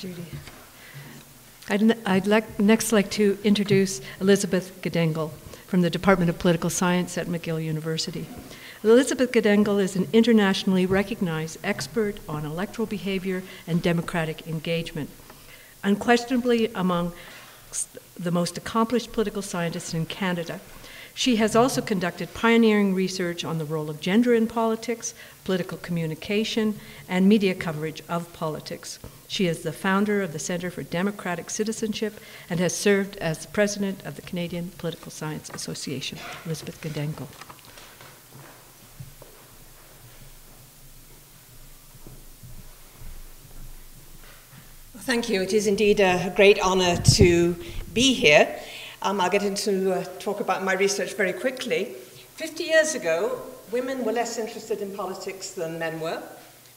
Judy. I'd next like to introduce Elisabeth Gidengil from the Department of Political Science at McGill University. Elisabeth Gidengil is an internationally recognized expert on electoral behavior and democratic engagement. Unquestionably among the most accomplished political scientists in Canada, she has also conducted pioneering research on the role of gender in politics, political communication, and media coverage of politics. She is the founder of the Centre for Democratic Citizenship and has served as the president of the Canadian Political Science Association. Elisabeth Gidengil. Thank you. It is indeed a great honor to be here. I'll get into talk about my research very quickly. 50 years ago, women were less interested in politics than men were.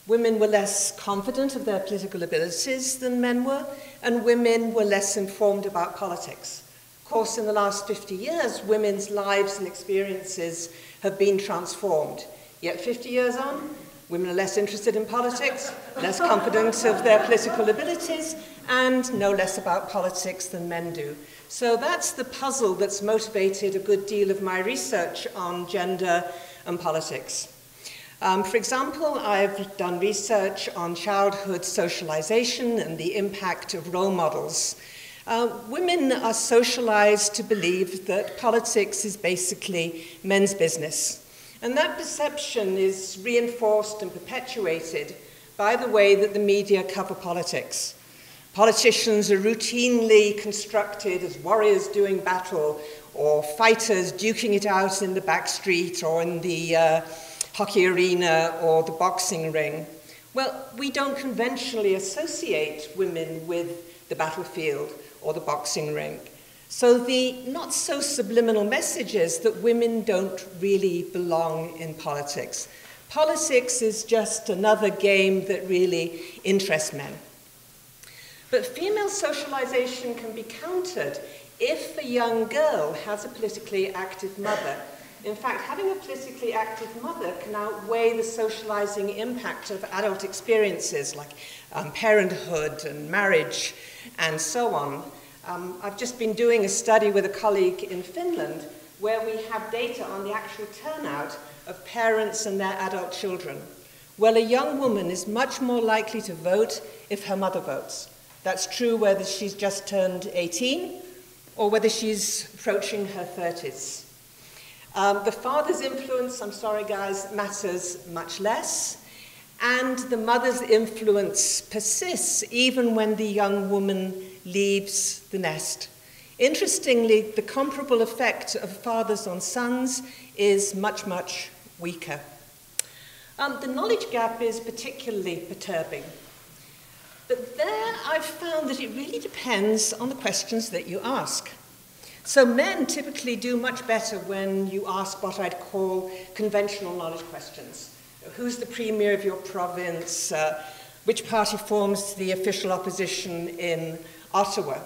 Women were less confident of their political abilities than men were, and women were less informed about politics. Of course, in the last 50 years, women's lives and experiences have been transformed. Yet 50 years on, women are less interested in politics, less confident of their political abilities, and know less about politics than men do. So that's the puzzle that's motivated a good deal of my research on gender and politics. For example, I've done research on childhood socialization and the impact of role models. Women are socialized to believe that politics is basically men's business. And that perception is reinforced and perpetuated by the way that the media cover politics. Politicians are routinely constructed as warriors doing battle, or fighters duking it out in the back street or in the hockey arena or the boxing ring. Well, we don't conventionally associate women with the battlefield or the boxing ring. So the not so subliminal message is that women don't really belong in politics. Politics is just another game that really interests men. But female socialization can be countered if a young girl has a politically active mother. In fact, having a politically active mother can outweigh the socializing impact of adult experiences like parenthood and marriage and so on. I've just been doing a study with a colleague in Finland where we have data on the actual turnout of parents and their adult children. Well, a young woman is much more likely to vote if her mother votes. That's true whether she's just turned 18 or whether she's approaching her 30s. The father's influence, I'm sorry guys, matters much less, and the mother's influence persists even when the young woman leaves the nest. Interestingly, the comparable effect of fathers on sons is much, much weaker. The knowledge gap is particularly perturbing. But there I've found that it really depends on the questions that you ask. So men typically do much better when you ask what I'd call conventional knowledge questions. Who's the premier of your province? Which party forms the official opposition in Ottawa?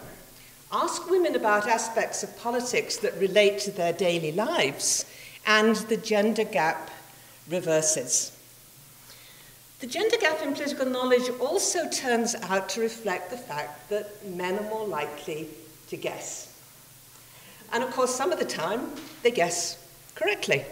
Ask women about aspects of politics that relate to their daily lives, and the gender gap reverses. The gender gap in political knowledge also turns out to reflect the fact that men are more likely to guess. And of course, some of the time, they guess correctly.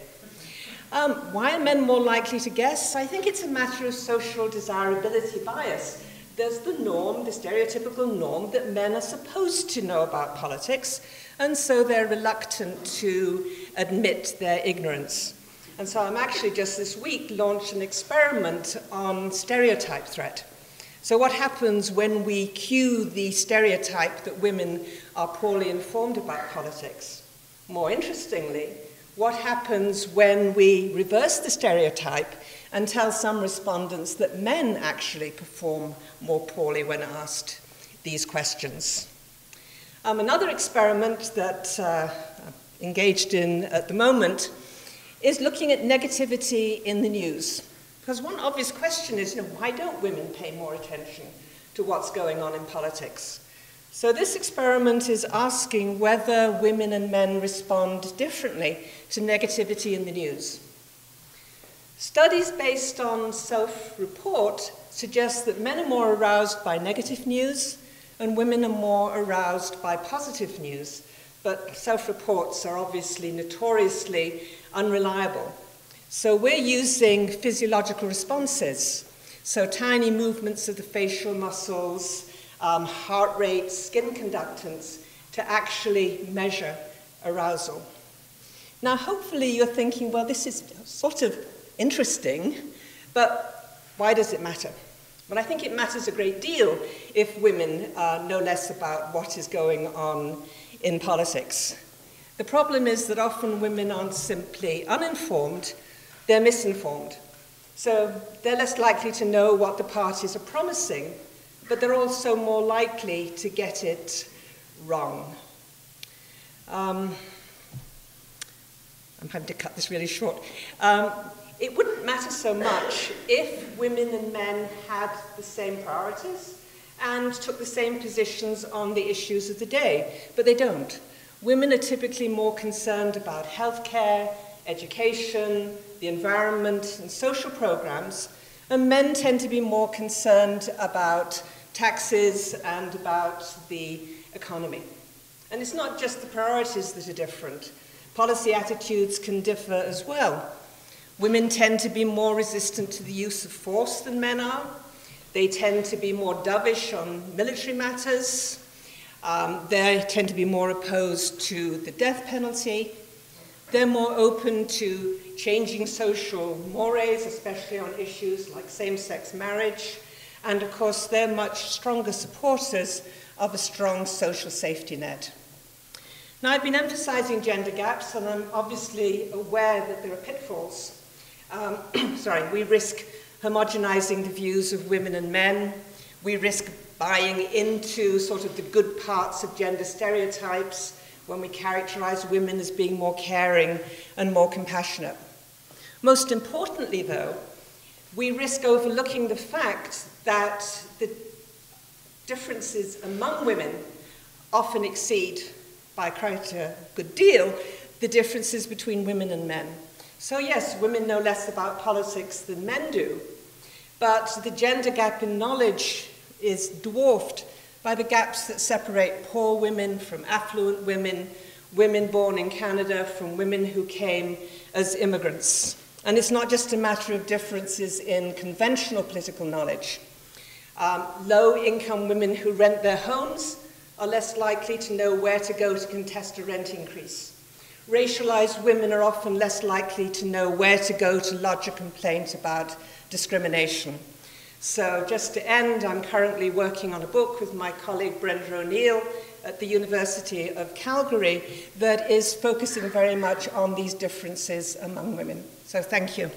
Why are men more likely to guess? I think it's a matter of social desirability bias. There's the norm, the stereotypical norm, that men are supposed to know about politics, and so they're reluctant to admit their ignorance. And so I'm actually just this week launched an experiment on stereotype threat. So what happens when we cue the stereotype that women are poorly informed about politics? More interestingly, what happens when we reverse the stereotype and tell some respondents that men actually perform more poorly when asked these questions? Another experiment that I'm engaged in at the moment is looking at negativity in the news. Because one obvious question is, why don't women pay more attention to what's going on in politics? So this experiment is asking whether women and men respond differently to negativity in the news. Studies based on self-report suggests that men are more aroused by negative news and women are more aroused by positive news. But self-reports are obviously notoriously unreliable. So we're using physiological responses, so tiny movements of the facial muscles, heart rate, skin conductance, to actually measure arousal. Now, hopefully you're thinking, well, this is sort of interesting, but why does it matter? Well, I think it matters a great deal if women know less about what is going on in politics. The problem is that often women aren't simply uninformed, they're misinformed. So they're less likely to know what the parties are promising, but they're also more likely to get it wrong. I'm having to cut this really short. It wouldn't matter so much if women and men had the same priorities and took the same positions on the issues of the day, but they don't. Women are typically more concerned about healthcare, education, the environment, and social programs, and men tend to be more concerned about taxes and about the economy. And it's not just the priorities that are different. Policy attitudes can differ as well. Women tend to be more resistant to the use of force than men are. They tend to be more dovish on military matters. They tend to be more opposed to the death penalty. They're more open to changing social mores, especially on issues like same-sex marriage. And of course, they're much stronger supporters of a strong social safety net. Now, I've been emphasizing gender gaps, and I'm obviously aware that there are pitfalls. We risk homogenizing the views of women and men. We risk buying into sort of the good parts of gender stereotypes when we characterize women as being more caring and more compassionate. Most importantly, though, we risk overlooking the fact that the differences among women often exceed, by quite a good deal, the differences between women and men. So yes, women know less about politics than men do, but the gender gap in knowledge is dwarfed by the gaps that separate poor women from affluent women, women born in Canada from women who came as immigrants. And it's not just a matter of differences in conventional political knowledge. Low-income women who rent their homes are less likely to know where to go to contest a rent increase. Racialized women are often less likely to know where to go to lodge a complaint about discrimination. So just to end, I'm currently working on a book with my colleague Brenda O'Neill at the University of Calgary that is focusing very much on these differences among women. So thank you.